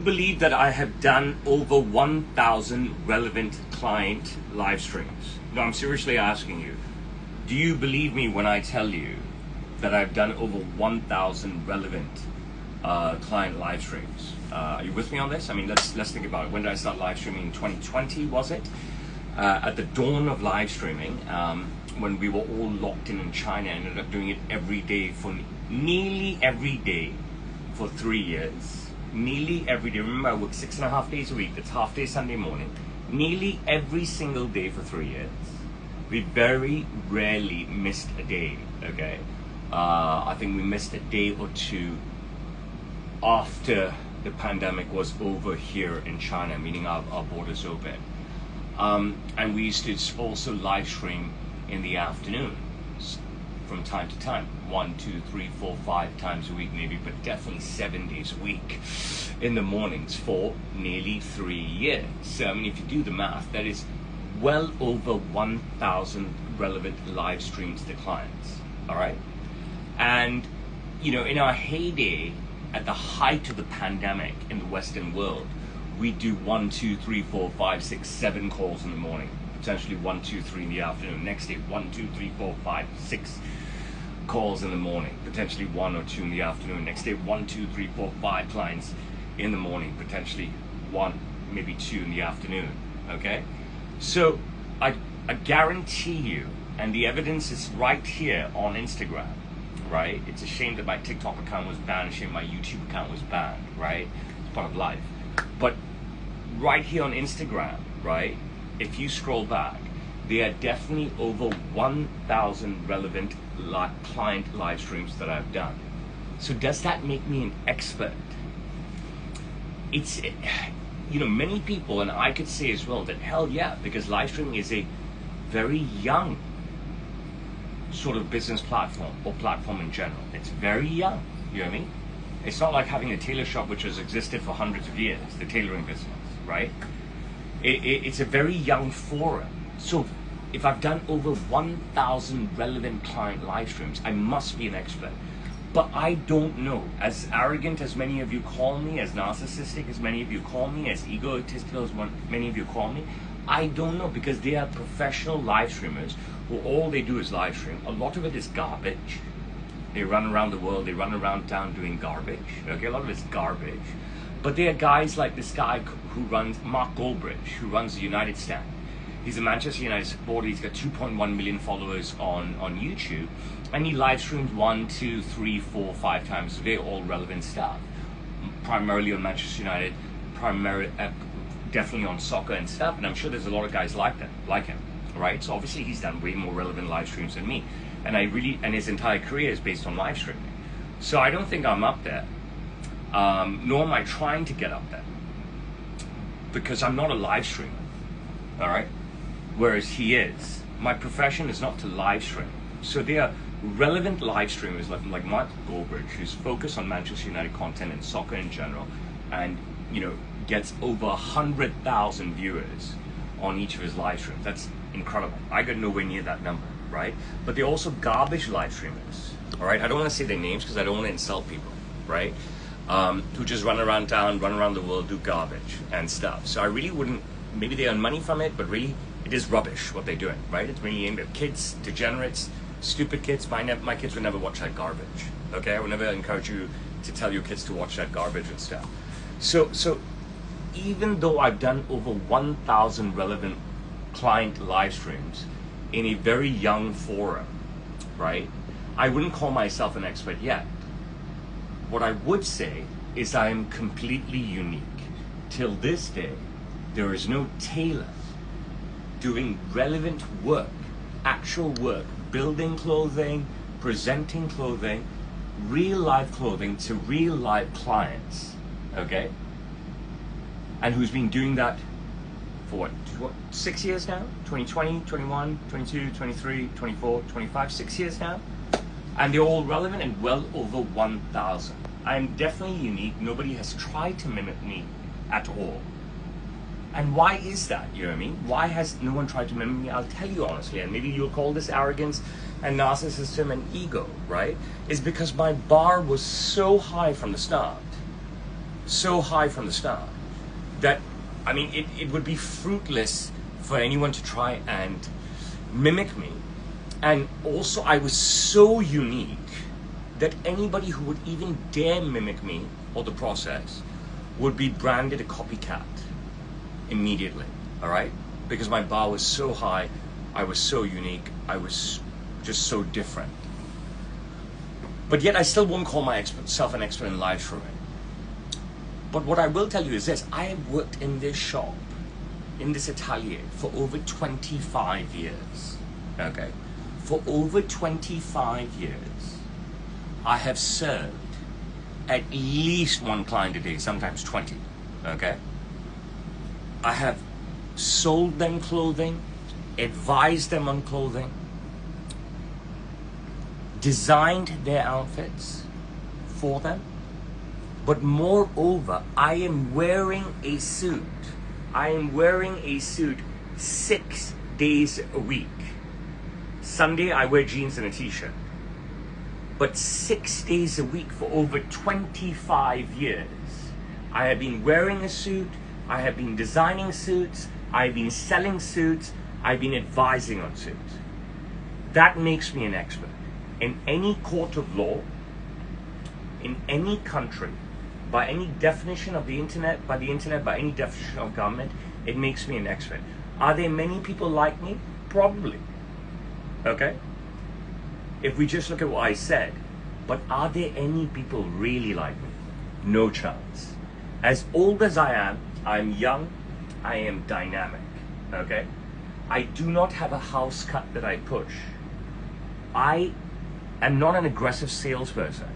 Believe that I have done over 1,000 relevant client live streams. No, I'm seriously asking you, do you believe me when I tell you that I've done over 1,000 relevant client live streams? Are you with me on this? I mean, let's think about it. When did I start live streaming? 2020, was it? At the dawn of live streaming, when we were all locked in China, I ended up doing it every day for nearly every day for 3 years. Nearly every day. Remember, I worked 6.5 days a week. That's half day Sunday morning. Nearly every single day for 3 years. We very rarely missed a day. Okay, I think we missed a day or two after the pandemic was over here in China, meaning our borders open. And we used to also live stream in the afternoon from time to time, 1, 2, 3, 4, 5 times a week maybe, but definitely 7 days a week in the mornings for nearly 3 years. So I mean, if you do the math, that is well over 1,000 relevant live streams to clients. All right, and you know, in our heyday, at the height of the pandemic in the Western world, we do 1, 2, 3, 4, 5, 6, 7 calls in the morning, potentially 1, 2, 3 in the afternoon. Next day, 1, 2, 3, 4, 5, 6 calls in the morning, potentially 1 or 2 in the afternoon. Next day, 1, 2, 3, 4, 5 clients in the morning, potentially 1, maybe 2 in the afternoon. Okay, so I guarantee you, and the evidence is right here on Instagram. Right? It's a shame that my TikTok account was banned. A shame my YouTube account was banned. Right? It's part of life. But right here on Instagram, right? If you scroll back, there are definitely over 1,000 relevant client live streams that I've done. So does that make me an expert? It's, you know, many people, and I could say as well that hell yeah, because live streaming is a very young sort of business platform or platform in general. It's very young, you know what I mean? It's not like having a tailor shop which has existed for hundreds of years, the tailoring business, right? It's a very young forum. So if I've done over 1,000 relevant client live streams, I must be an expert. But I don't know. As arrogant as many of you call me, as narcissistic as many of you call me, as egotistical as many of you call me, I don't know, because they are professional live streamers who all they do is live stream. A lot of it is garbage. They run around the world, they run around town doing garbage. Okay, a lot of it's garbage. But there are guys like this guy who runs, Mark Goldbridge, who runs the United Stand. He's a Manchester United supporter. He's got 2.1 million followers on YouTube. And he live streams 1, 2, 3, 4, 5 times a day, all relevant stuff. Primarily on Manchester United, definitely on soccer and stuff. And I'm sure there's a lot of guys like him, right? So obviously he's done way more relevant live streams than me. And his entire career is based on live streaming. So I don't think I'm up there, nor am I trying to get up there, because I'm not a live streamer, all right? Whereas he is. My profession is not to live stream. So there are relevant live streamers like Mark Goldbridge, who's focused on Manchester United content and soccer in general, and you know, gets over 100,000 viewers on each of his live streams. That's incredible. I got nowhere near that number, right? But they're also garbage live streamers, all right? I don't want to say their names because I don't want to insult people, right? Who just run around town, run around the world, do garbage and stuff. So I really wouldn't, maybe they earn money from it, but really it is rubbish what they're doing, right? It's really aimed at kids, degenerates, stupid kids. My kids would never watch that garbage, okay? I would never encourage you to tell your kids to watch that garbage and stuff. So even though I've done over 1,000 relevant client live streams in a very young forum, right? I wouldn't call myself an expert yet. What I would say is I am completely unique. Till this day, there is no tailor doing relevant work, actual work, building clothing, presenting clothing, real life clothing to real life clients, okay? And who's been doing that for what 6 years now? 2020, 21, 22, 23, 24, 25, 6 years now? And they're all relevant and well over 1,000. I am definitely unique. Nobody has tried to mimic me at all. And why is that? You know what I mean? Why has no one tried to mimic me? I'll tell you honestly, and maybe you'll call this arrogance and narcissism and ego, right? Is because my bar was so high from the start. so high from the start that, I mean, it would be fruitless for anyone to try and mimic me. And also, I was so unique that anybody who would even dare mimic me or the process would be branded a copycat immediately, all right? Because my bar was so high, I was so unique, I was just so different. But yet I still won't call myself an expert in live streaming. But what I will tell you is this: I have worked in this shop, in this atelier, for over 25 years, okay? For over 25 years, I have served at least one client a day, sometimes 20, okay? I have sold them clothing, advised them on clothing, designed their outfits for them, but moreover, I am wearing a suit. I am wearing a suit 6 days a week. Sunday, I wear jeans and a t-shirt. But 6 days a week for over 25 years, I have been wearing a suit, I have been designing suits, I have been selling suits, I've been advising on suits. That makes me an expert. In any court of law, in any country, by any definition of the internet, by any definition of government, it makes me an expert. Are there many people like me? Probably. Okay? If we just look at what I said. But are there any people really like me? No chance. As old as I am, I'm young, I am dynamic. Okay? I do not have a house cut that I push. I am not an aggressive salesperson.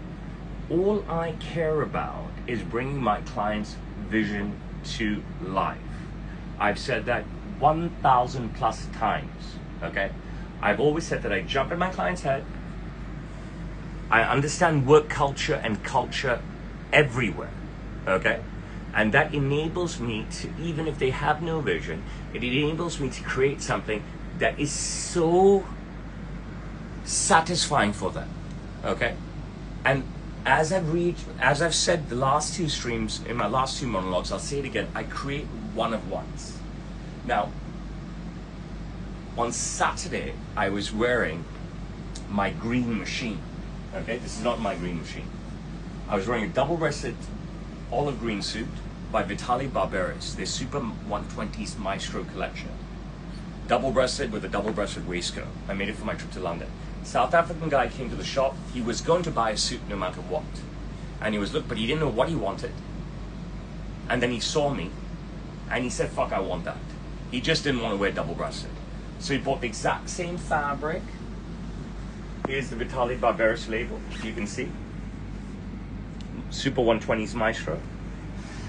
All I care about is bringing my clients' vision to life. I've said that 1,000 plus times, okay? I've always said that I jump in my client's head. I understand work culture and culture everywhere, okay? And that enables me to, even if they have no vision, it enables me to create something that is so satisfying for them, okay? And as I've said the last two streams, in my last two monologues, I'll say it again, I create one of ones. Now, on Saturday, I was wearing my green machine, okay? This is not my green machine. I was wearing a double-breasted olive green suit by Vitaly Barberis, their Super 120s Maestro collection. Double-breasted with a double-breasted waistcoat. I made it for my trip to London. South African guy came to the shop. He was going to buy a suit no matter what. And he was but he didn't know what he wanted. And then he saw me and he said, fuck, I want that. He just didn't want to wear double-breasted. So he bought the exact same fabric. Here's the Vitaly Barberis label, you can see. Super 120s Maestro.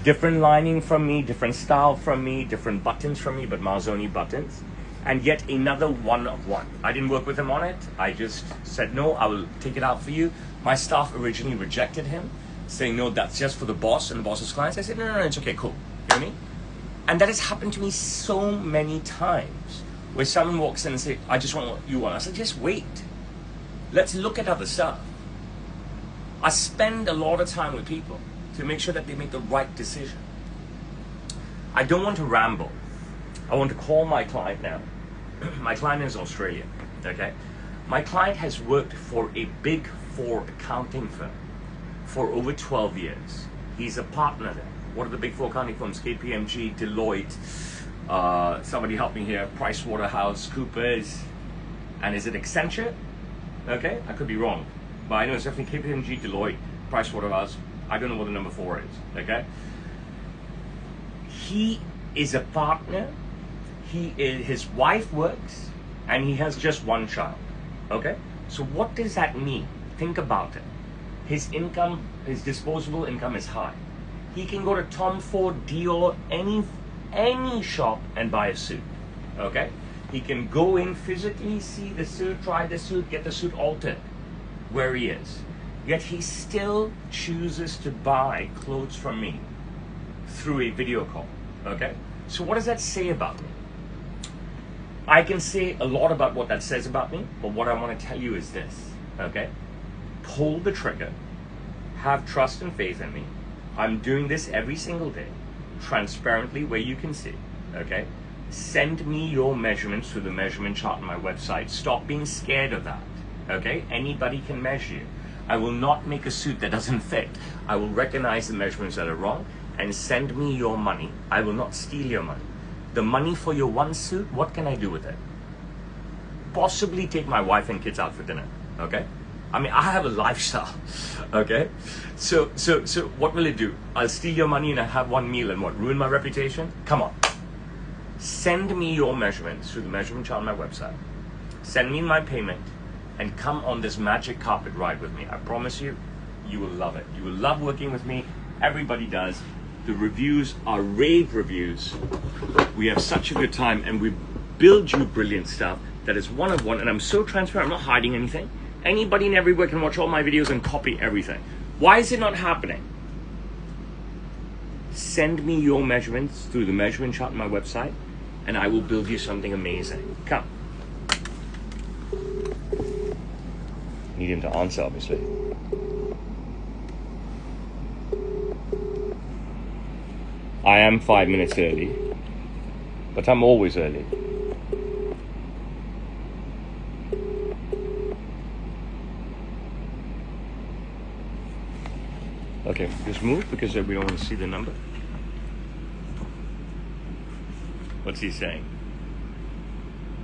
Different lining from me, different style from me, different buttons from me, but Marzoni buttons. And yet another one of one. I didn't work with him on it. I just said, no, I will take it out for you. My staff originally rejected him, saying, no, that's just for the boss and the boss's clients. I said, no, it's okay, cool. You know what I mean? And that has happened to me so many times, where someone walks in and says, I just want what you want. I said, just wait. Let's look at other stuff. I spend a lot of time with people to make sure that they make the right decision. I don't want to ramble. I want to call my client now. My client is Australian, okay? My client has worked for a Big Four accounting firm for over 12 years. He's a partner there. What are the Big Four accounting firms? KPMG, Deloitte, somebody help me here, PricewaterhouseCoopers, and is it Accenture? Okay, I could be wrong, but I know it's definitely KPMG, Deloitte, Pricewaterhouse. I don't know what the number 4 is, okay? He is a partner. His wife works, and he has just one child, okay? So what does that mean? Think about it. His income, his disposable income is high. He can go to Tom Ford, Dior, any shop and buy a suit, okay? He can go in physically, see the suit, try the suit, get the suit altered where he is. Yet he still chooses to buy clothes from me through a video call, okay? So what does that say about me? I can say a lot about what that says about me, but what I want to tell you is this, okay? Pull the trigger, have trust and faith in me, I'm doing this every single day, transparently, where you can see, okay? Send me your measurements through the measurement chart on my website. Stop being scared of that, okay? Anybody can measure you. I will not make a suit that doesn't fit. I will recognize the measurements that are wrong and send me your money. I will not steal your money. The money for your one suit, what can I do with it? Possibly take my wife and kids out for dinner, okay? I mean, I have a lifestyle, okay? So what will it do? I'll steal your money and I have one meal and what, ruin my reputation? Come on. Send me your measurements through the measurement chart on my website. Send me my payment and come on this magic carpet ride with me. I promise you, you will love it. You will love working with me. Everybody does. The reviews are rave reviews. We have such a good time and we build you brilliant stuff that is one of one. And I'm so transparent, I'm not hiding anything. Anybody and everywhere can watch all my videos and copy everything. Why is it not happening? Send me your measurements through the measurement chart on my website and I will build you something amazing. Come. Need him to answer, obviously. I am 5 minutes early, but I'm always early. Okay, just move because we don't want to see the number. What's he saying?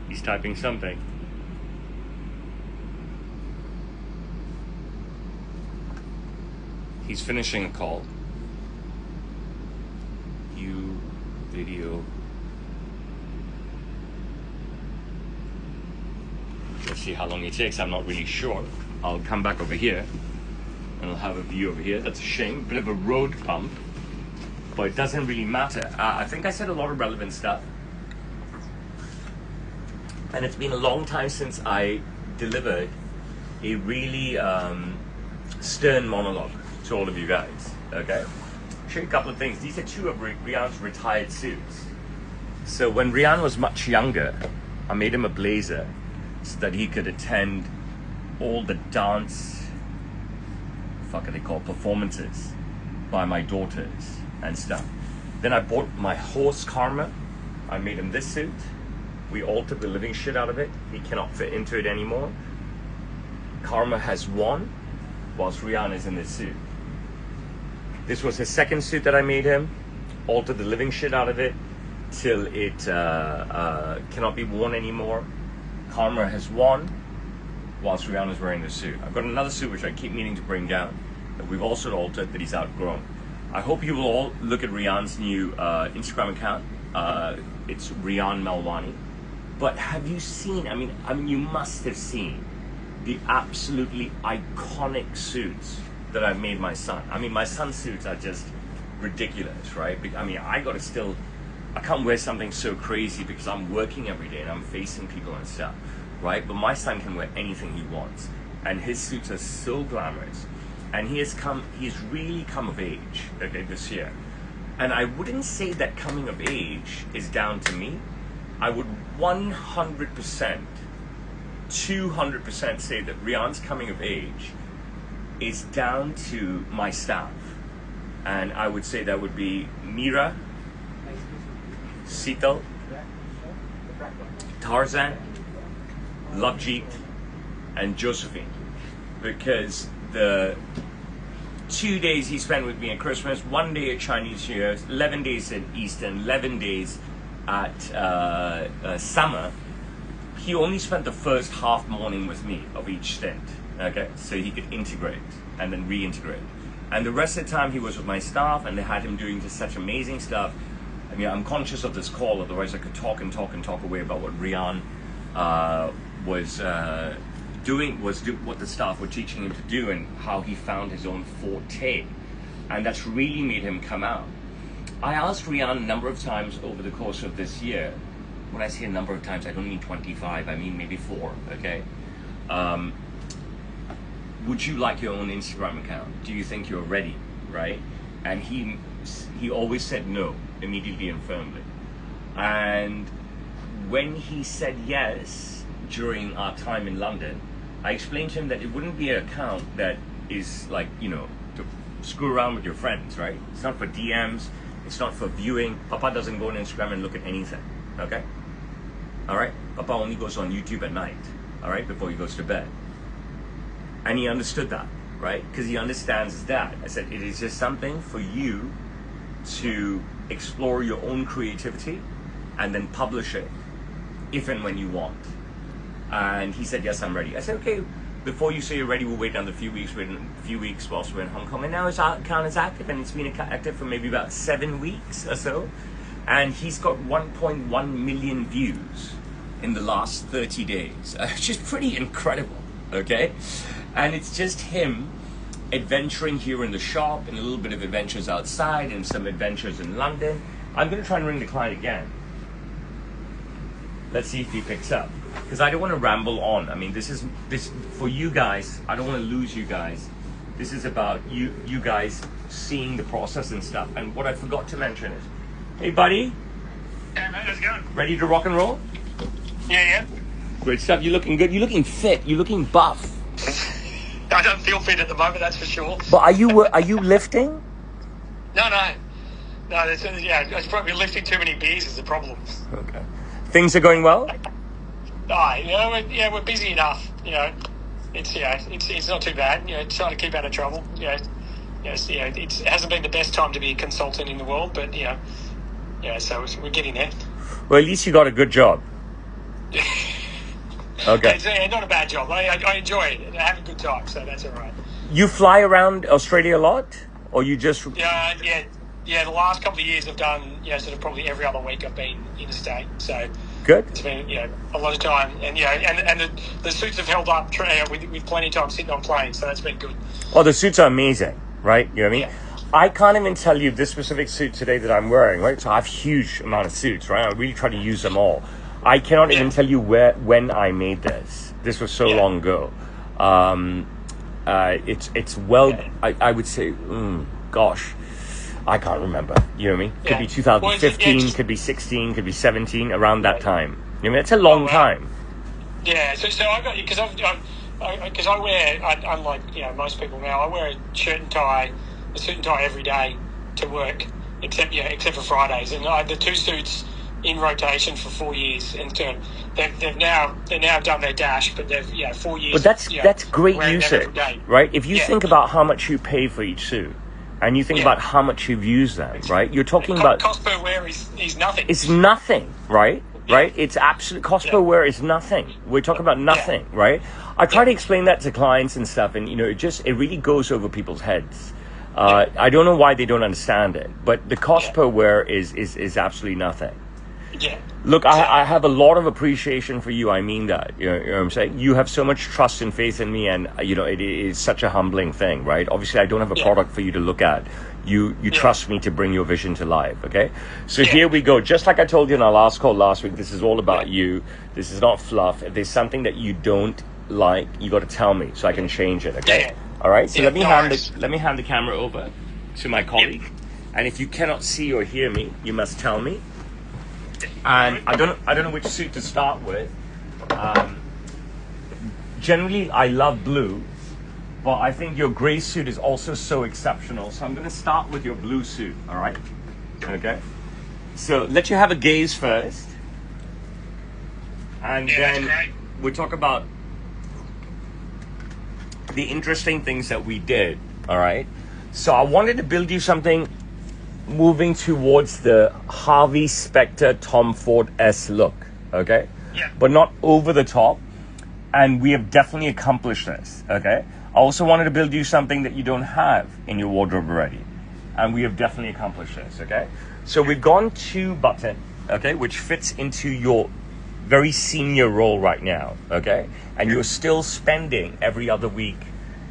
He's typing something. He's finishing a call. You video. Let's see how long it takes. I'm not really sure. I'll come back over here and I'll have a view over here. That's a shame. Bit of a road bump, but it doesn't really matter. I think I said a lot of relevant stuff. And it's been a long time since I delivered a really stern monologue to all of you guys, okay? I'll show you a couple of things. These are two of Rian's retired suits. So when Rian was much younger, I made him a blazer so that he could attend all the dance, fuck are they called, performances by my daughters and stuff. Then I bought my horse Karma. I made him this suit. We altered the living shit out of it. He cannot fit into it anymore. Karma has won whilst Rian is in this suit. This was his second suit that I made him. Altered the living shit out of it till it cannot be worn anymore. Karma has won whilst Rian is wearing this suit. I've got another suit which I keep meaning to bring down that we've also altered that he's outgrown. I hope you will all look at Rian's new Instagram account. It's Rian Melwani. But have you seen, I mean you must have seen the absolutely iconic suits that I've made my son. I mean, my son's suits are just ridiculous, right? I mean, I can't wear something so crazy because I'm working every day and I'm facing people and stuff, right? But my son can wear anything he wants. And his suits are so glamorous. And he's really come of age, okay, this year. And I wouldn't say that coming of age is down to me. I would 100%, 200% say that Rian's coming of age is down to my staff. And I would say that would be Mira, Sital, Tarzan, Lovejeet, and Josephine. Because the 2 days he spent with me at Christmas, 1 day at Chinese New Year, 11 days at Easter, 11 days at summer, he only spent the first half morning with me of each stint, okay? So he could integrate and then reintegrate. And the rest of the time he was with my staff and they had him doing just such amazing stuff. I mean, I'm conscious of this call, otherwise I could talk away about what Rian was doing, what the staff were teaching him to do and how he found his own forte. And that's really made him come out. I asked Rian a number of times over the course of this year. When I say a number of times, I don't mean 25, I mean maybe 4, okay? Would you like your own Instagram account? Do you think you're ready, right? And he always said no, immediately and firmly. And when he said yes during our time in London, I explained to him that it wouldn't be an account that is like, you know, to screw around with your friends, right? It's not for DMs. It's not for viewing. Papa doesn't go on Instagram and look at anything, okay? All right? Papa only goes on YouTube at night, all right, before he goes to bed. And he understood that, right? Because he understands that. I said, it is just something for you to explore your own creativity and then publish it if and when you want. And he said, yes, I'm ready. I said, okay, before you say you're ready, we'll wait another few weeks. Wait a few weeks whilst we're in Hong Kong. And now his account is active, and it's been active for maybe about 7 weeks or so. And he's got 1.1 million views in the last 30 days, which is pretty incredible, okay? And it's just him adventuring here in the shop and a little bit of adventures outside and some adventures in London. I'm going to try and ring the client again. Let's see if he picks up, because I don't want to ramble on. I mean, this for you guys. I don't want to lose you guys. This is about you guys seeing the process and stuff. And what I forgot to mention is, hey buddy, hey mate, how's it going? ready to rock and roll? Yeah. Great stuff. You're looking good. You're looking fit. You're looking buff. I don't feel fit at the moment, that's for sure. But are you lifting? No. It's probably lifting too many beers is the problem. Okay. Things are going well? We're busy enough. It's not too bad. Trying to keep out of trouble. It hasn't been the best time to be a consultant in the world, but so we're getting there. Well, at least you got a good job. Okay. It's not a bad job. I enjoy it. I have a good time, so that's all right. You fly around Australia a lot, or you just? Yeah. The last couple of years I've done, sort of probably every other week I've been interstate. So good. It's been, a lot of time, and and the suits have held up with plenty of time sitting on planes, so that's been good. Well, the suits are amazing, right? You know what I mean? Yeah. I can't even tell you this specific suit today that I'm wearing, right? So I have a huge amount of suits, right? I really try to use them all. I cannot even tell you when I made this. This was so long ago. It's well, I would say, gosh, I can't remember. You know what I mean? Could be 2015, could be 16, could be 17, around that time. You know what I mean? It's a long time. Yeah, so I got, because I wear, unlike most people now, I wear a suit and tie every day to work, except for Fridays, and the two suits in rotation for 4 years, and they've now done their dash, but they've 4 years. But that's great usage, right? If you think about how much you pay for each suit, and you think about how much you've used them, right? You're talking about cost per wear is nothing. It's nothing, right? Right? It's absolute cost per wear is nothing. We're talking about nothing, right? I try to explain that to clients and stuff, and it really goes over people's heads. I don't know why they don't understand it, but the cost per wear is absolutely nothing. Yeah. Look, I have a lot of appreciation for you. I mean that. You know what I'm saying? You have so much trust and faith in me, and it is such a humbling thing, right? Obviously, I don't have a product for you to look at. You trust me to bring your vision to life, okay? So here we go. Just like I told you in our last call last week, this is all about you. This is not fluff. If there's something that you don't like, you got to tell me so I can change it, okay? All right? So let me hand the camera over to my colleague. And if you cannot see or hear me, you must tell me. And I don't know which suit to start with. Generally, I love blue, but I think your gray suit is also so exceptional. So I'm going to start with your blue suit. All right? Okay. So let you have a gaze first, and then we'll talk about the interesting things that we did. All right. So I wanted to build you something moving towards the Harvey Specter Tom Ford-esque look, okay? Yeah. But not over the top, and we have definitely accomplished this, okay? I also wanted to build you something that you don't have in your wardrobe already, and we have definitely accomplished this, okay? So we've gone to button, okay, which fits into your very senior role right now, okay? And you're still spending every other week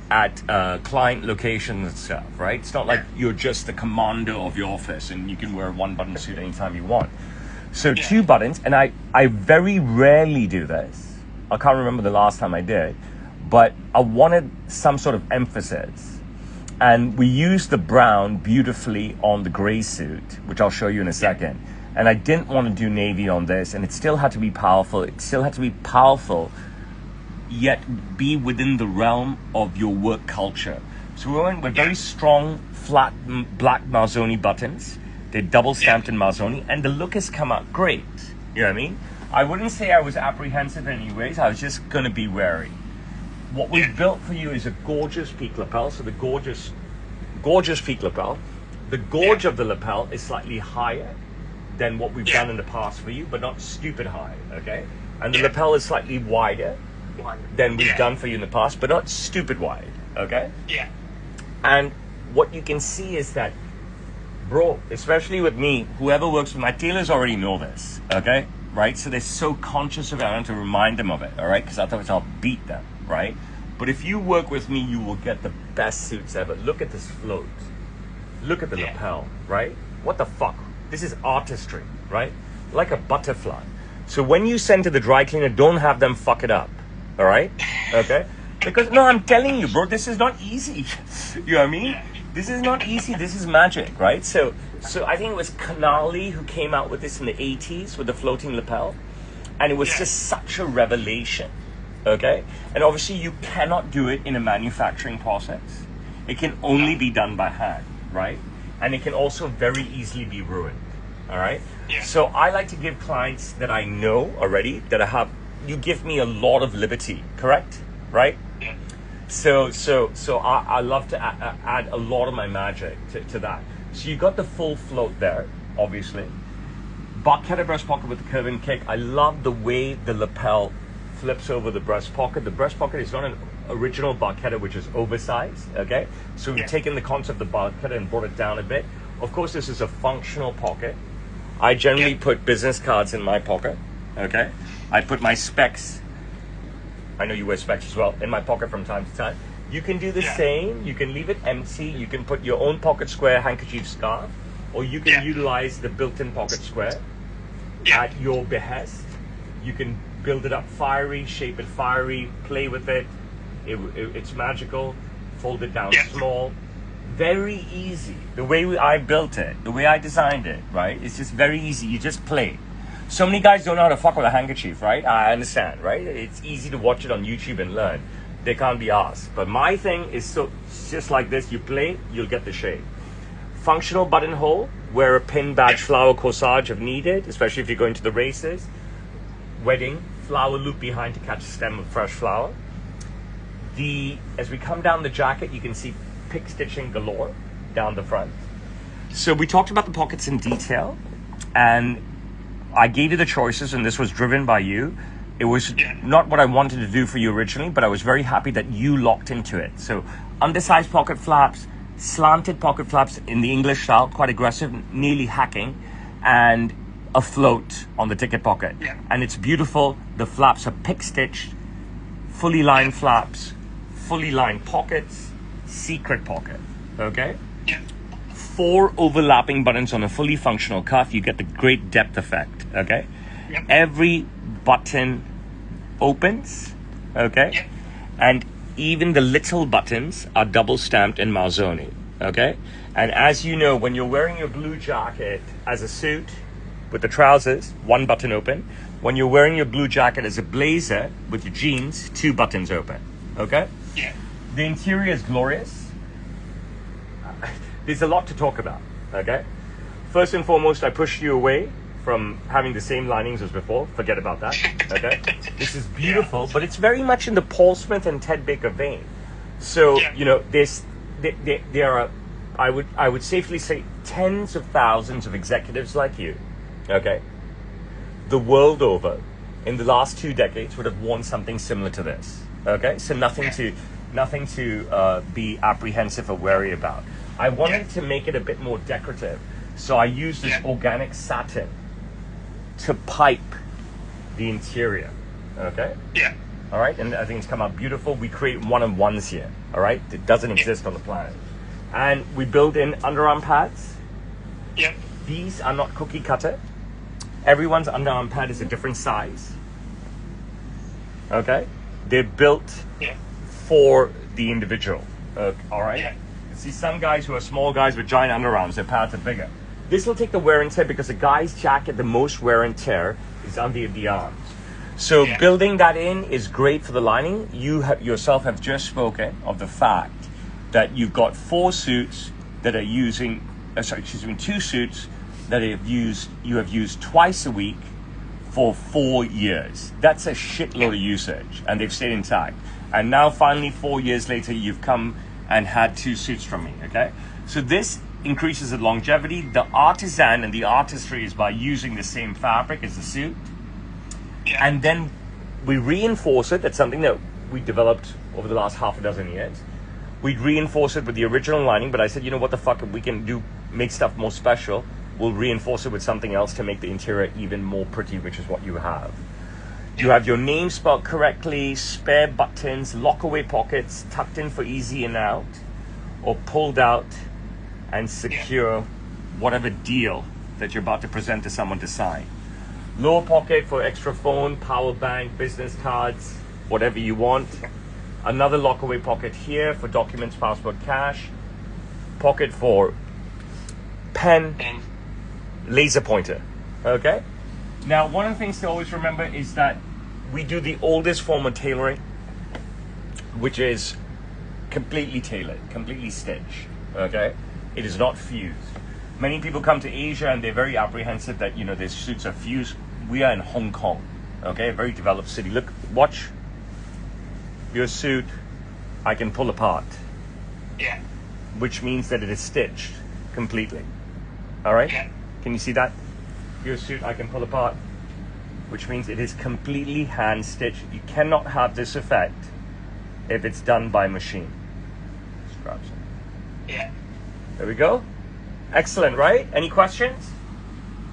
at client locations and stuff, right? It's not like you're just the commander of your office and you can wear a one-button suit anytime you want. So 2 buttons, and I very rarely do this. I can't remember the last time I did, but I wanted some sort of emphasis. And we used the brown beautifully on the gray suit, which I'll show you in a second. And I didn't want to do navy on this, and it still had to be powerful. It still had to be powerful, yet be within the realm of your work culture. So we went with very strong, flat, black Marzoni buttons. They're double stamped in Marzoni, and the look has come out great. You know what I mean? I wouldn't say I was apprehensive anyways. I was just going to be wary. What we've built for you is a gorgeous peak lapel. So the gorgeous peak lapel. The gorge of the lapel is slightly higher than what we've done in the past for you, but not stupid high, okay? And the lapel is slightly wider than we've done for you in the past, but not stupid wide, okay? Yeah. And what you can see is that, bro, especially with me, whoever works with my tailors already know this, okay? Right? So they're so conscious of it, I don't have to remind them of it, all right? Because otherwise I'll beat them, right? But if you work with me, you will get the best suits ever. Look at this float. Look at the lapel, right? What the fuck? This is artistry, right? Like a butterfly. So when you send to the dry cleaner, don't have them fuck it up, all right? Okay? Because, no, I'm telling you, bro, this is not easy. You know what I mean? This is not easy. This is magic, right? So I think it was Canali who came out with this in the 80s with the floating lapel. And it was just such a revelation, okay? And obviously you cannot do it in a manufacturing process. It can only be done by hand, right? And it can also very easily be ruined, all right? Yeah. So I like to give clients that I know already, that I have, you give me a lot of liberty, correct? Right? Yeah. So I love to add a lot of my magic to that. So you got the full float there, obviously. Barchetta breast pocket with the curve and kick. I love the way the lapel flips over the breast pocket. The breast pocket is not an original Barchetta, which is oversized, okay? So we've taken the concept of Barchetta and brought it down a bit. Of course, this is a functional pocket. I generally put business cards in my pocket, okay? I put my specs, I know you wear specs as well, in my pocket from time to time. You can do the same. You can leave it empty. You can put your own pocket square, handkerchief, scarf, or you can utilize the built-in pocket square at your behest. You can build it up fiery, shape it fiery, play with it. It's magical. Fold it down small. Very easy. The way I built it, the way I designed it, right? It's just very easy. You just play. So many guys don't know how to fuck with a handkerchief, right? I understand, right? It's easy to watch it on YouTube and learn. They can't be asked. But my thing is it's just like this. You play, you'll get the shape. Functional buttonhole, wear a pin, badge, flower, corsage if needed, especially if you're going to the races. Wedding, flower loop behind to catch a stem of fresh flower. As we come down the jacket, you can see pick stitching galore down the front. So we talked about the pockets in detail, and I gave you the choices, and this was driven by you. It was not what I wanted to do for you originally, but I was very happy that you locked into it. So undersized pocket flaps, slanted pocket flaps in the English style, quite aggressive, nearly hacking, and a float on the ticket pocket. And it's beautiful. The flaps are pick stitched, fully lined flaps, fully lined pockets, secret pocket, okay? 4 overlapping buttons on a fully functional cuff. You get the great depth effect, okay? Every button opens, okay? And even the little buttons are double stamped in Marzoni, okay? And as you know, when you're wearing your blue jacket as a suit with the trousers, 1 button open. When you're wearing your blue jacket as a blazer with your jeans, 2 buttons open, okay? The interior is glorious. There's a lot to talk about, okay? First and foremost, I pushed you away from having the same linings as before. Forget about that, okay? This is beautiful, but it's very much in the Paul Smith and Ted Baker vein. So, you know, there are, I would safely say, tens of thousands of executives like you, okay? The world over, in the last 2 decades, would have worn something similar to this, okay? So nothing to be apprehensive or wary about. I wanted to make it a bit more decorative, so I used this organic satin to pipe the interior, okay? All right, and I think it's come out beautiful. We create one-on-ones here, all right? It doesn't exist on the planet. And we build in underarm pads. These are not cookie cutter. Everyone's underarm pad is a different size, okay? They're built for the individual, all right? See some guys who are small guys with giant underarms, their pads are bigger. This will take the wear and tear because a guy's jacket, the most wear and tear is under the arms. So building that in is great for the lining. You yourself have just spoken of the fact that you've got 4 suits that are using, two suits that you have used twice a week for 4 years. That's a shitload of usage, and they've stayed intact. And now finally 4 years later, you've come and had 2 suits from me, okay? So this increases the longevity. The artisan and the artistry is by using the same fabric as the suit. Yeah. And then we reinforce it. That's something that we developed over the last half a dozen years. We'd reinforce it with the original lining, but I said, you know what the fuck, if we can make stuff more special, we'll reinforce it with something else to make the interior even more pretty, which is what you have. You have your name spelled correctly, spare buttons, lockaway pockets, tucked in for easy in out, or pulled out and secure whatever deal that you're about to present to someone to sign. Lower pocket for extra phone, power bank, business cards, whatever you want. Another lockaway pocket here for documents, passport, cash. Pocket for pen, laser pointer. Okay? Now, one of the things to always remember is that we do the oldest form of tailoring, which is completely tailored, completely stitched. Okay? It is not fused. Many people come to Asia and they're very apprehensive that, their suits are fused. We are in Hong Kong, okay? A very developed city. Look, watch your suit, I can pull apart. Yeah. Which means that it is stitched completely. All right? Yeah. Can you see that? Your suit, I can pull apart. Which means it is completely hand stitched. You cannot have this effect if it's done by machine. Just grab some. Yeah. There we go. Excellent, right? Any questions?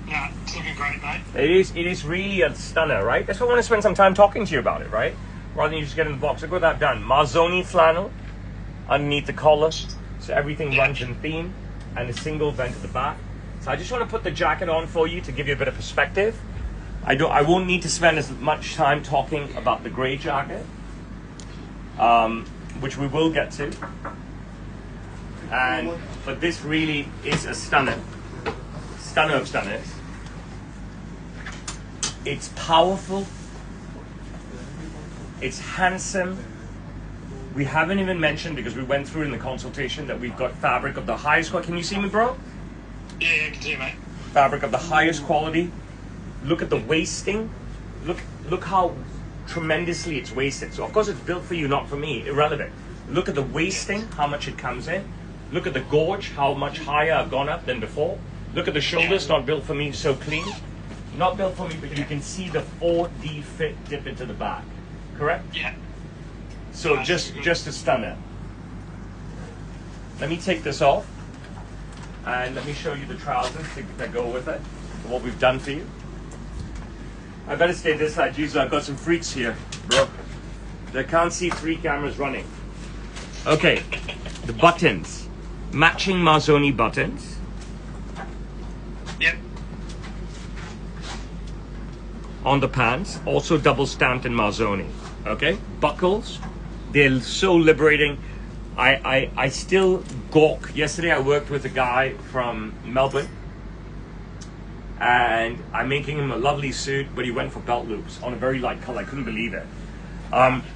Yeah, it's looking great, mate. It is really a stunner, right? That's why I want to spend some time talking to you about it, right? Rather than you just get in the box. Look what I've done. Marzoni flannel underneath the collar, so everything runs in theme, and a single vent at the back. So I just want to put the jacket on for you to give you a bit of perspective. I won't need to spend as much time talking about the grey jacket, which we will get to. But this really is a stunner of stunners. It's powerful. It's handsome. We haven't even mentioned, because we went through in the consultation, that we've got fabric of the highest quality. Can you see me, bro? Yeah, I can see you, mate. Fabric of the highest quality. Look at the wasting. Look how tremendously it's wasted. So of course it's built for you, not for me. Irrelevant. Look at the wasting, how much it comes in. Look at the gorge, how much higher I've gone up than before. Look at the shoulders, not built for me, so clean. Not built for me, but you can see the 4D fit dip into the back. Correct? Yeah. So just a stunner. Let me take this off, and let me show you the trousers that go with it, what we've done for you. I better stay this side. Jesus, I've got some freaks here, bro. They can't see 3 cameras running. Okay, the buttons. Matching Marzoni buttons. Yep. On the pants, also double stamped in Marzoni. Okay, buckles. They're so liberating. I still gawk. Yesterday I worked with a guy from Melbourne, and I'm making him a lovely suit, but he went for belt loops on a very light color. I couldn't believe it.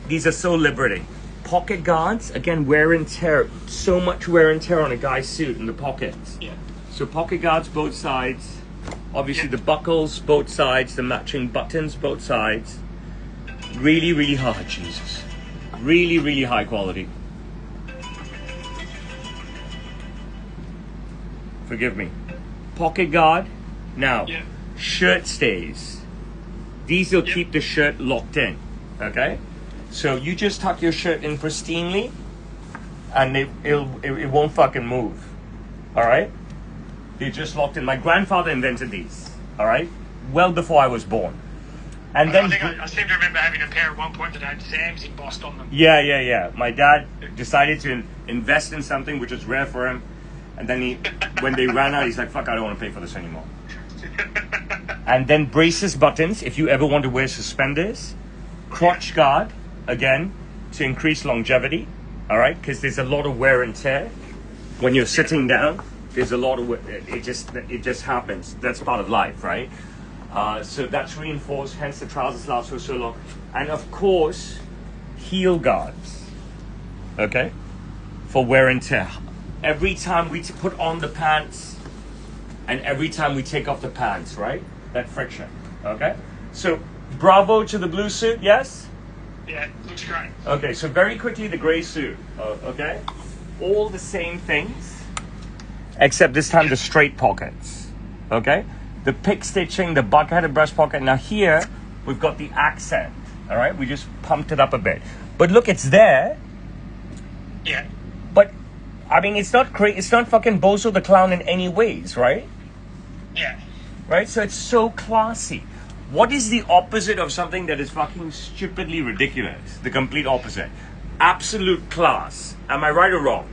These are so liberating. Pocket guards, again, wear and tear. So much wear and tear on a guy's suit in the pockets. Yeah. So pocket guards both sides. Obviously the buckles both sides, the matching buttons both sides. Really, really hard, Jesus. Really, really high quality. Forgive me. Pocket guard. Now, shirt stays. These will keep the shirt locked in. Okay? So you just tuck your shirt in pristinely, and it won't fucking move. All right? They're just locked in. My grandfather invented these. All right? Well before I was born. And then I seem to remember having a pair at one point that had Sam's embossed on them. Yeah. My dad decided to invest in something which is rare for him, and then when they ran out, he's like, "Fuck, I don't want to pay for this anymore." And then braces buttons. If you ever want to wear suspenders, crotch guard. Again, to increase longevity, all right? Because there's a lot of wear and tear when you're sitting down. There's a lot of it just happens. That's part of life, right? So that's reinforced. Hence the trousers last for so long, and of course, heel guards. Okay, for wear and tear. Every time we put on the pants and every time we take off the pants, right? That friction, okay? So, bravo to the blue suit, yes? Yeah, looks great. Okay, so very quickly, the gray suit, okay? All the same things, except this time the straight pockets, okay? The pick stitching, the butt-headed breast pocket. Now here, we've got the accent, all right? We just pumped it up a bit. But look, it's there. Yeah. But, I mean, it's not fucking Bozo the Clown in any ways, right? Yeah. Right? So it's so classy. What is the opposite of something that is fucking stupidly ridiculous? The complete opposite. Absolute class. Am I right or wrong?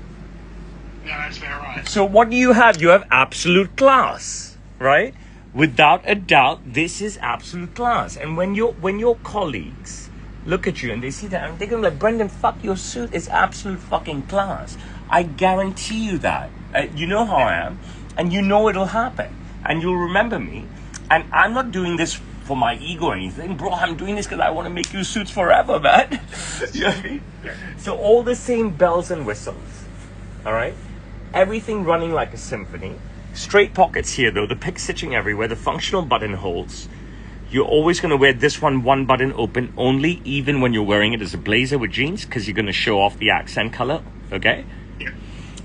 No, that's very right. So what do you have? You have absolute class, right? Without a doubt, this is absolute class. And when your colleagues look at you and they see that, and they're going to be like, Brendan, fuck, your suit is absolute fucking class. I guarantee you that. You know how I am, and you know it'll happen. And you'll remember me. And I'm not doing this for my ego or anything. Bro, I'm doing this because I want to make you suits forever, man. You know what I mean? So all the same bells and whistles. All right? Everything running like a symphony. Straight pockets here, though. The pick stitching everywhere. The functional buttonholes. You're always going to wear this one button open only, even when you're wearing it as a blazer with jeans, because you're going to show off the accent color. Okay? Yeah.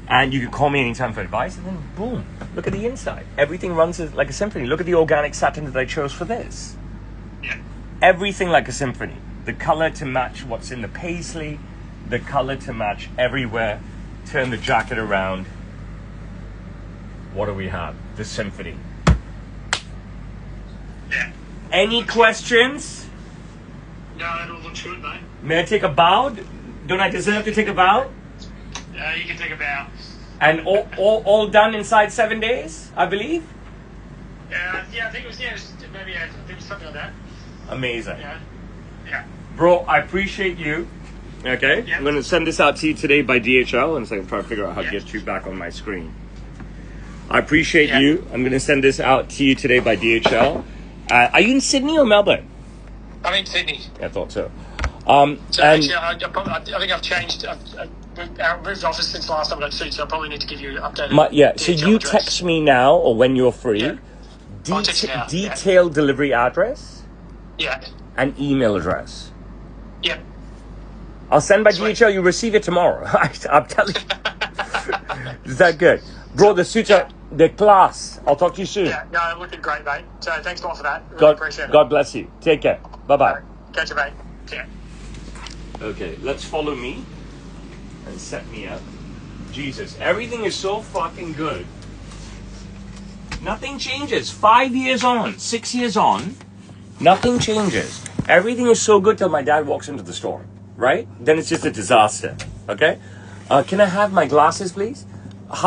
And you can call me anytime for advice, and then boom, look at the inside. Everything runs like a symphony. Look at the organic satin that I chose for this. Yeah. Everything like a symphony. The color to match what's in the paisley, the color to match everywhere. Turn the jacket around. What do we have? The symphony. Yeah. Any questions? No, it all looks good, mate. May I take a bow? Don't I deserve to take a bow? You can take a bow. And all done inside 7 days, I believe? Yeah, I think it was, maybe, I think it was something like that. Amazing. Yeah. Bro, I appreciate you. Okay? Yeah. I'm going to send this out to you today by DHL, and so I can try to figure out how to Yeah. get you back on my screen. I appreciate you. I'm going to send this out to you today by DHL. Are you in Sydney or Melbourne? I'm in Sydney. I thought so. So And actually, I think I've changed. I've moved office since last time I got sued, so I probably need to give you an updated. so DHL you address. text me now or when you're free. Yeah. I'll text you now, yeah. Detailed delivery address Yeah. and email address. Yep. I'll send by Sweet. DHL. You receive it tomorrow. I'm telling you. Is that good? Bro, the suits are the class. I'll talk to you soon. Yeah. No, looking great, mate. So thanks a lot for that. Really appreciate it. God bless you. Take care. Bye-bye. All right. Catch you, mate. Yeah. Okay, let's follow me and set me up. Jesus, everything is so fucking good. Nothing changes. 5 years on, 6 years on, nothing changes. Everything is so good till my dad walks into the store, right? Then it's just a disaster, okay? Can I have my glasses, please?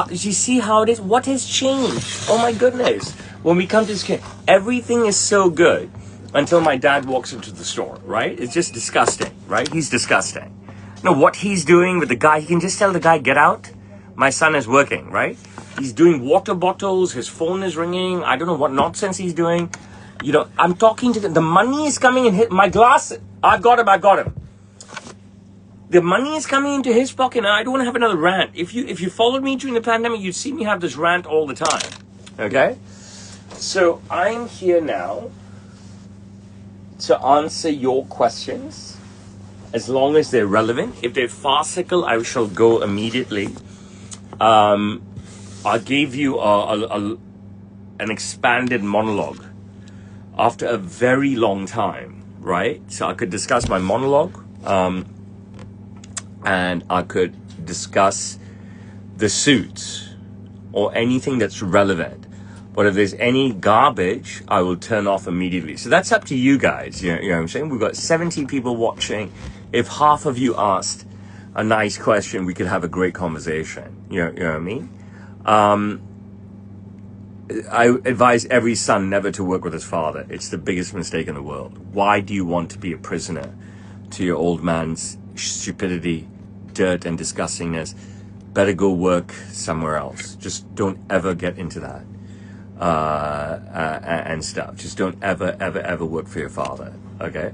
Do you see how it is? What has changed? Oh my goodness. When we come to this kid, everything is so good until my dad walks into the store, right? It's just disgusting, right? He's disgusting. You know what he's doing with the guy? He can just tell the guy, get out. My son is working, right? He's doing water bottles. His phone is ringing. I don't know what nonsense he's doing. You know, I'm talking to the money is coming and hit my glass. I've got him. The money is coming into his pocket, and I don't want to have another rant. If you followed me during the pandemic, you'd see me have this rant all the time. Okay? So I'm here now to answer your questions, as long as they're relevant. If they're farcical, I shall go immediately. I gave you an expanded monologue after a very long time, right? So I could discuss my monologue, and I could discuss the suits or anything that's relevant. But if there's any garbage, I will turn off immediately. So that's up to you guys. You know what I'm saying? We've got 70 people watching. If half of you asked a nice question, we could have a great conversation. You know what I mean? I advise every son never to work with his father. It's the biggest mistake in the world. Why do you want to be a prisoner to your old man's stupidity, dirt, and disgustingness? Better go work somewhere else. Just don't ever get into that. And stuff. Just don't ever work for your father. Okay?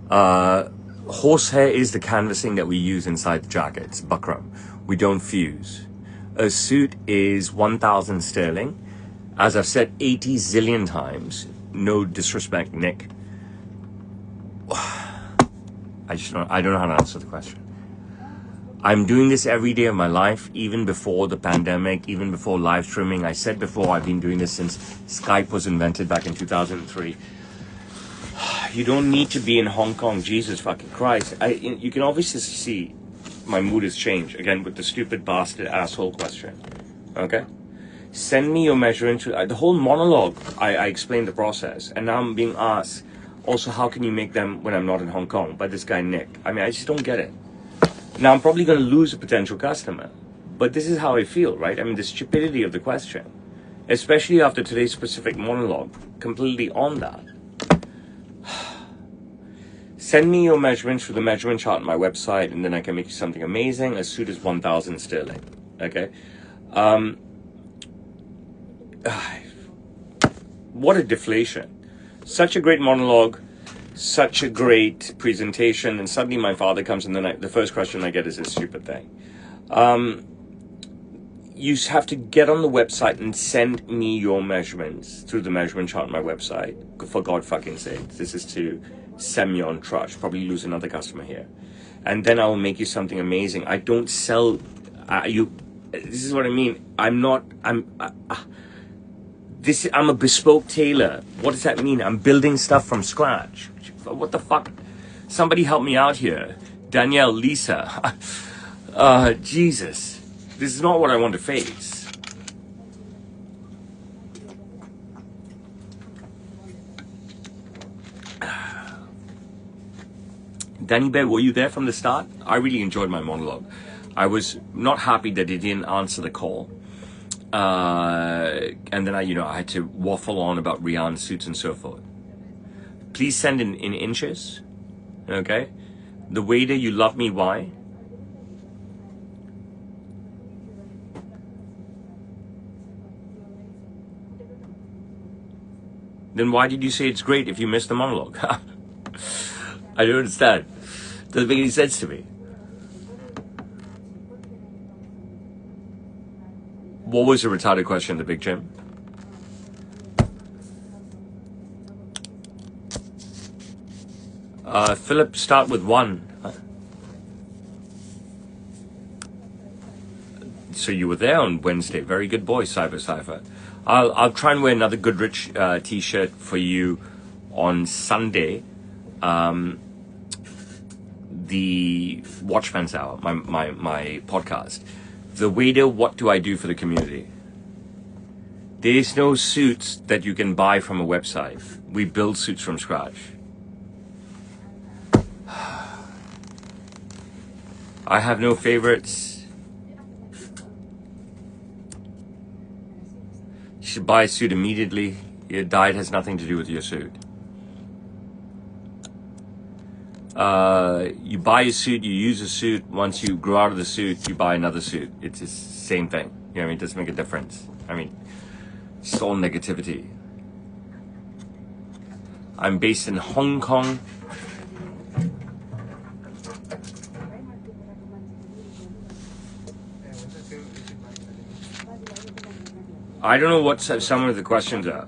Horsehair is the canvassing that we use inside the jackets, buckram. we don't fuse. A suit is 1,000 sterling. As I've said 80 zillion times, no disrespect, Nick. I don't know how to answer the question. I'm doing this every day of my life, even before the pandemic, even before live streaming. I said before, I've been doing this since Skype was invented back in 2003. You don't need to be in Hong Kong, Jesus fucking Christ. You can obviously see my mood has changed, again, with the stupid bastard asshole question. Okay? Send me your measurements. The whole monologue, I explained the process. And now I'm being asked, also, how can you make them when I'm not in Hong Kong? By this guy, Nick. I mean, I just don't get it. Now, I'm probably going to lose a potential customer. But this is how I feel, right? I mean, the stupidity of the question. Especially after today's specific monologue. Completely on that. Send me your measurements through the measurement chart on my website, and then I can make you something amazing. A suit is 1,000 sterling. Okay? What a deflation. Such a great monologue, such a great presentation, and suddenly my father comes, and then the first question I get is this stupid thing. You have to get on the website and send me your measurements through the measurement chart on my website. For God fucking sake. This is to Semyon Trush. Probably lose another customer here. And then I will make you something amazing. I don't sell this is what I mean. I'm a bespoke tailor. What does that mean? I'm building stuff from scratch. What the fuck? Somebody help me out here. Danielle, Lisa. Jesus. This is not what I want to face. Danny Bear, were you there from the start? I really enjoyed my monologue. I was not happy that he didn't answer the call. And then I had to waffle on about Rihanna suits and so forth. Please send in inches. Okay? The waiter, you love me, why? Then why did you say it's great if you missed the monologue? I don't understand. Doesn't make any sense to me. What was the retarded question, the big gym? Philip, start with 1. So you were there on Wednesday. Very good boy, Cypher. I'll try and wear another Goodrich t-shirt for you on Sunday. The Watchman's Hour, my podcast. The waiter, what do I do for the community? There is no suits that you can buy from a website. We build suits from scratch. I have no favorites. You should buy a suit immediately. Your diet has nothing to do with your suit. You buy a suit, you use a suit. Once you grow out of the suit, you buy another suit. It's the same thing. You know what I mean? It doesn't make a difference. I mean, it's all negativity. I'm based in Hong Kong. I don't know what some of the questions are.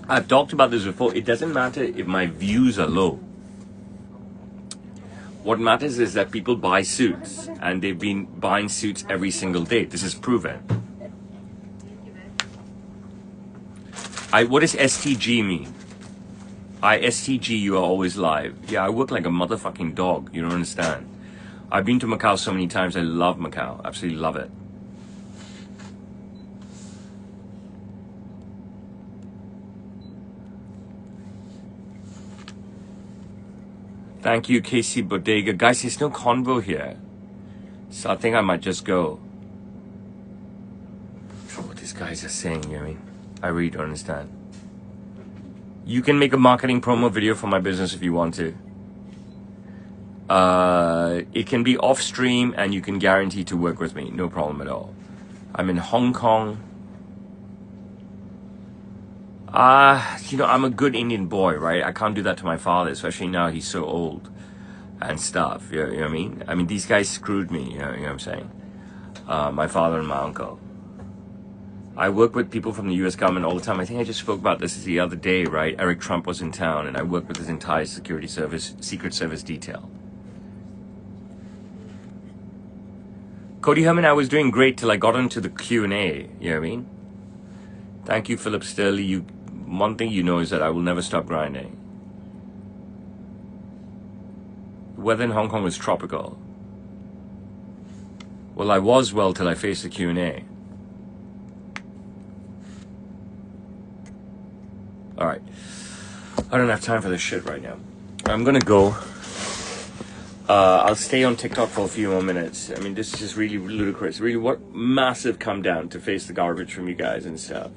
I've talked about this before. It doesn't matter if my views are low. What matters is that people buy suits, and they've been buying suits every single day. This is proven. What does STG mean? STG, you are always live. Yeah, I work like a motherfucking dog. You don't understand. I've been to Macau so many times. I love Macau. Absolutely love it. Thank you, Casey Bodega. Guys, there's no convo here. So I think I might just go. What these guys are saying, you know what I mean? I really don't understand. You can make a marketing promo video for my business if you want to. It can be off stream and you can guarantee to work with me. No problem at all. I'm in Hong Kong. I'm a good Indian boy, right? I can't do that to my father, especially now he's so old. and stuff. You know what I mean? I mean, these guys screwed me. You know what I'm saying? My father and my uncle. I work with people from the U.S. government all the time. I think I just spoke about this the other day, right? Eric Trump was in town, and I worked with his entire security service, Secret Service detail. Cody Herman, I was doing great till I got into the Q&A. You know what I mean? Thank you, Philip Sturley. One thing you know is that I will never stop grinding. The weather in Hong Kong was tropical. Well, I was well till I faced the Q&A. All right. I don't have time for this shit right now. I'm gonna go. I'll stay on TikTok for a few more minutes. I mean, this is just really ludicrous. Really, what massive come down to face the garbage from you guys and stuff.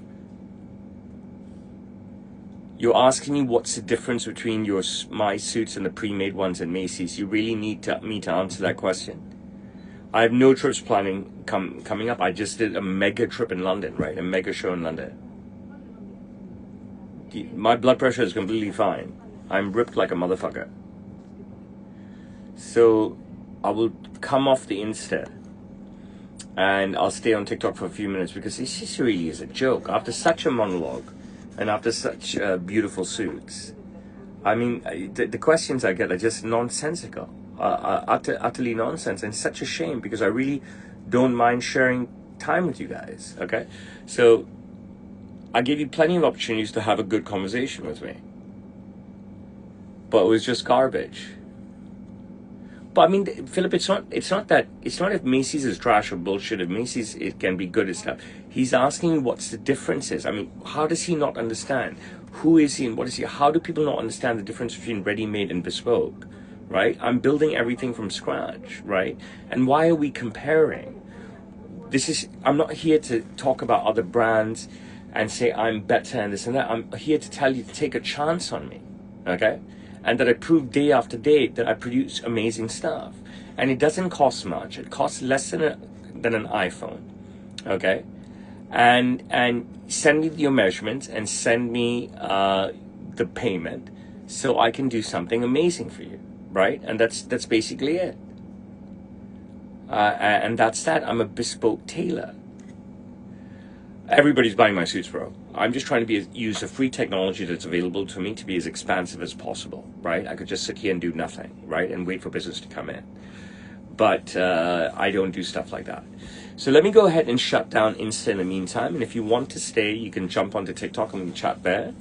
You're asking me what's the difference between my suits and the pre-made ones at Macy's. You really need me to answer that question. I have no trips planning coming up. I just did a mega trip in London, right? A mega show in London. My blood pressure is completely fine. I'm ripped like a motherfucker. So I will come off the Insta and I'll stay on TikTok for a few minutes because this just really is a joke. After such a monologue and after such beautiful suits, I mean, the questions I get are just nonsensical, utterly nonsense, and such a shame because I really don't mind sharing time with you guys, okay? So I gave you plenty of opportunities to have a good conversation with me, but it was just garbage. But I mean, Philip, it's not if Macy's is trash or bullshit. If Macy's, it can be good and stuff. He's asking what's the differences. I mean, how does he not understand? Who is he and what is he? How do people not understand the difference between ready-made and bespoke, right? I'm building everything from scratch, right? And why are we comparing? I'm not here to talk about other brands and say I'm better and this and that. I'm here to tell you to take a chance on me, okay? And that I prove day after day that I produce amazing stuff. And it doesn't cost much. It costs less than an iPhone, okay? And send me your measurements and send me the payment so I can do something amazing for you, right? And that's basically it. And that's that. I'm a bespoke tailor. Everybody's buying my suits, bro. I'm just trying to use the free technology that's available to me to be as expansive as possible, right? I could just sit here and do nothing, right? And wait for business to come in. But I don't do stuff like that. So let me go ahead and shut down Insta in the meantime. And if you want to stay, you can jump onto TikTok and we can chat there.